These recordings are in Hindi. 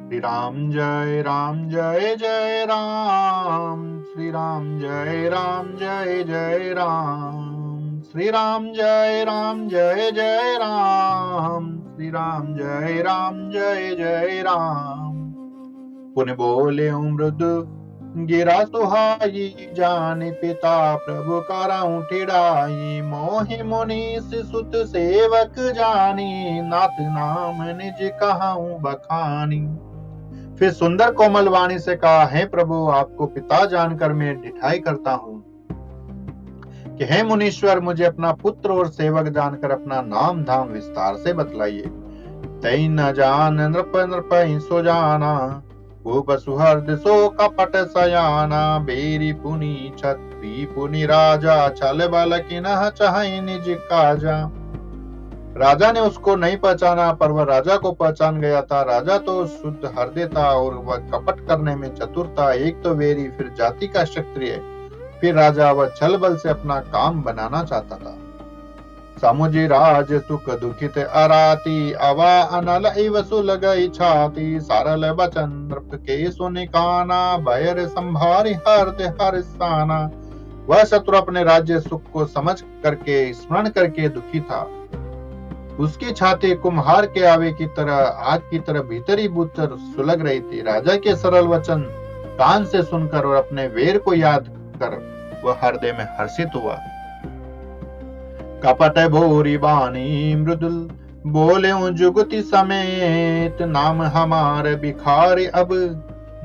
राम जय जय राम, श्री राम जय जय राम, श्री राम जय जय राम, श्री राम जय राम। पुन बोले मृदु गिरा सुहाई, जानि पिता प्रभु करऊं ठिड़ाई, मोहि मुनीस सुत सेवक जानी, नाथ नाम निज कहऊं बखानी। फिर सुंदर कोमल वाणी से कहा, हे प्रभु, आपको पिता जानकर मैं ढिठाई करता हूँ कि हे मुनीश्वर, मुझे अपना पुत्र और सेवक जानकर अपना नाम धाम विस्तार से बतलाइए। तई न जान नृप नृप सो जाना, भूप सुहृद सो कपट सयाना, बेरी पुनि छत्री पुनि राजा, छल बल किन्ह चाहि निज काजा। राजा ने उसको नहीं पहचाना, पर वह राजा को पहचान गया था। राजा तो शुद्ध हृदय था और वह कपट करने में चतुर था। एक तो वेरी, फिर जाति का क्षत्रिय, फिर राजा। वह छल बल से अपना काम बनाना चाहता था। समुझि राज सुख दुखित अराती, अवा अनल इव सुलगई छाती, सरल बचन नृप के सुनि काना, भयर संभारी हृदय हर्षाना। वह शत्रु अपने राज्य सुख को समझ करके, स्मरण करके दुखी था। उसकी छाती कुम्हार के आवे की तरह, आग की तरह भीतरी भीतर सुलग रही थी। राजा के सरल वचन कान से सुनकर और अपने वीर को याद कर वह हृदय में हर्षित हुआ। कपट भोरी बानी मृदुल, बोले जुगति समेत, नाम हमारे भिखारी अब,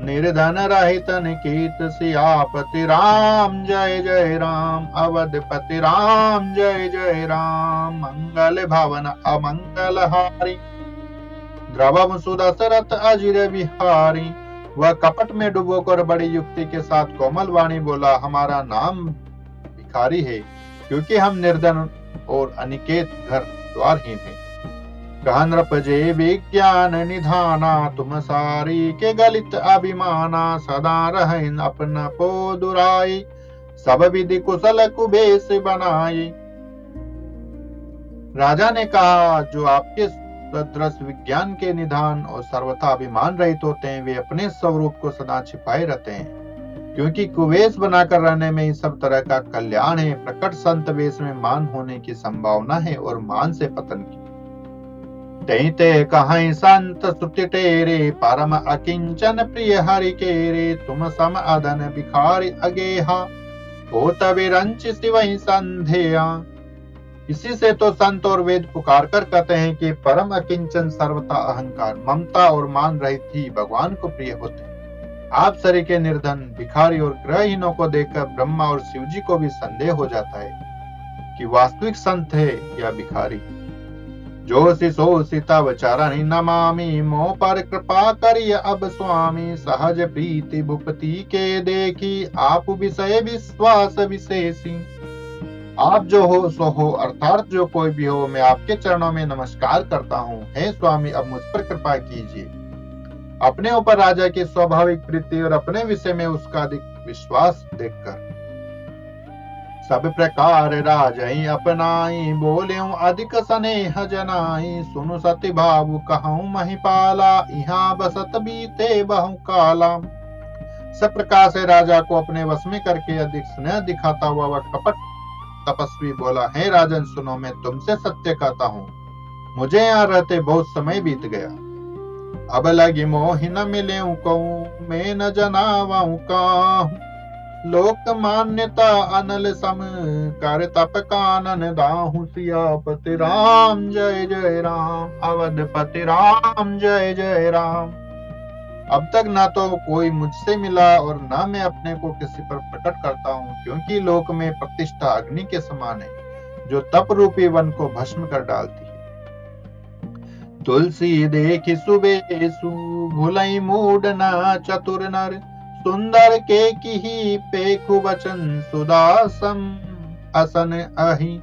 निर्धन रहित निकेत, सियापति राम जय जय राम, अवधपति राम जय जय राम, मंगल भवन अमंगल हारी, द्रवम सुदशरथ अजिर बिहारी। वह कपट में डुबोकर बड़ी युक्ति के साथ कोमल वाणी बोला, हमारा नाम भिखारी है, क्योंकि हम निर्धन और अनिकेत घर द्वारहीन है। कहा नृप जय विज्ञान निधाना, तुम सारी के गलित अभिमाना, सदा रहें अपना पो दुराई, सब विधि कुशल कुबेश बनाई। राजा ने कहा, जो आपके सदृश विज्ञान के निधान और सर्वथा अभिमान रहित होते हैं, वे अपने स्वरूप को सदा छिपाए रहते हैं, क्योंकि कुवेश बनाकर रहने में ही सब तरह का कल्याण है। प्रकट संत वेश में मान होने की संभावना है और मान से पतन की। तई ते कहीं संत सुति टेरे, परम अकिंचन प्रिय हरि केरे, तुम सम अधन भिखारी अगेहा, हो तभी रंच सिवहि संधेया। इसी से तो संत और वेद पुकार कर कहते हैं कि परम अकिंचन, सर्वथा अहंकार, ममता और मान रहित ही भगवान को प्रिय होते हैं। आप सरी के निर्धन, भिखारी और ग्रहहीनों को देखकर ब्रह्मा और शिव जी को भी संदेह हो जाता है कि वास्तविक संत है या भिखारी। जो सो सीता वचारानी नमामि, मोह पर कृपा करिय अब स्वामी, सहज प्रीति भूपति के देखी, आप विषय विश्वास विशेषी। आप जो हो सो हो, अर्थात जो कोई भी हो, मैं आपके चरणों में नमस्कार करता हूँ। हे स्वामी, अब मुझ पर कृपा कीजिए। अपने ऊपर राजा की स्वाभाविक प्रीति और अपने विषय में उसका अधिक विश्वास देखकर सब प्रकार राजई अपनाई, बोल्यों अधिक स्नेह जनाई, सुनु सति भाव कहूं महिपाला, यहाँ बसत बीते बहु काला। सब प्रकार से राजा को अपने वश में करके अधिक स्नेह दिखाता हुआ वह कपट तपस्वी बोला, हे राजन सुनो, मैं तुमसे सत्य कहता हूँ, मुझे यहाँ रहते बहुत समय बीत गया। अब लगी मोहि न मिले कहूँ, मैं न जनावाऊं काहूं, लोक मान्यता अनल सम, कर तप कानन दाहू, सियापति राम जय जय राम, अवधपति राम जय जय राम। अब तक ना तो कोई मुझसे मिला और ना मैं अपने को किसी पर प्रकट करता हूँ, क्योंकि लोक में प्रतिष्ठा अग्नि के समान है, जो तप रूपी वन को भस्म कर डालती है। तुलसी देखी सुबेसु, भुलई मूड न चतुर नर, सुंदर के की पेखु वचन, सुदासम असन अहि।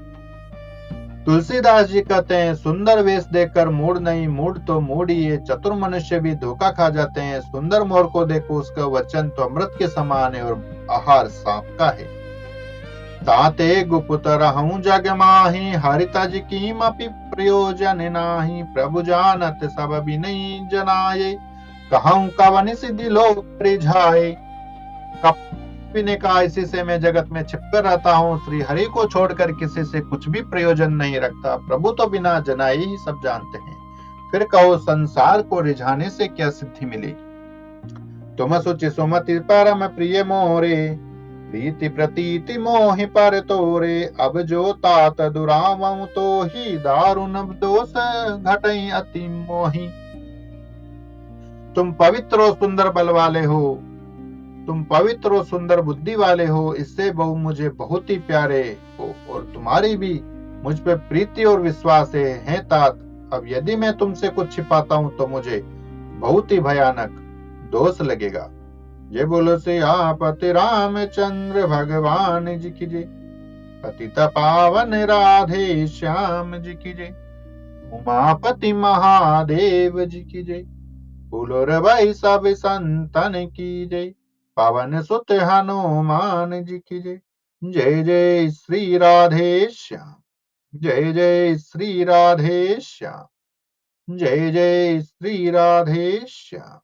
तुलसीदास जी कहते हैं, सुंदर वेश देखकर मूड नहीं, मूड तो मूड ही है, चतुर मनुष्य भी धोखा खा जाते हैं। सुंदर मोर को देखो, उसका वचन तो अमृत के समान है और आहार सांप का है। ताते गुप्त रहूं जग माही, हरि तज कीमपि प्रयोजन नाही, प्रभु जानत सब बिनई जनाये, कहूँ कवन सिद्धि लो रिझाए। कपिल ने कहा, इसी से मैं जगत में छिपकर रहता हूँ, श्री हरि को छोड़कर किसी से कुछ भी प्रयोजन नहीं रखता। प्रभु तो बिना जनाए ही सब जानते हैं, फिर कहो संसार को रिझाने से क्या सिद्धि मिलेगी। तुम सुचि सुमति परम प्रिय मोरे, प्रीति प्रतीति मोहि पर तोरे। अब जो तात दुरावं तो ही दारुण दोष घटई अति मोहि। तुम पवित्र और सुंदर बल वाले हो, तुम पवित्र और सुंदर बुद्धि वाले हो, इससे बहु मुझे बहुत ही प्यारे हो, और तुम्हारी भी मुझ पे प्रीति और विश्वास है तात। अब यदि मैं तुमसे कुछ छिपाता हूं तो मुझे बहुत ही भयानक दोष लगेगा। ये बोलो सियापति रामचंद्र भगवान जी की जय। पतित पावन राधे श्याम जी की जय। उमापति महादेव जी की जय। बोलो रे भाई सब संतन की जय। पवन सुत हनुमान जी की जय। जय जय श्री राधे श्याम। जय जय श्री राधे श्याम। जय जय श्री राधे श्याम।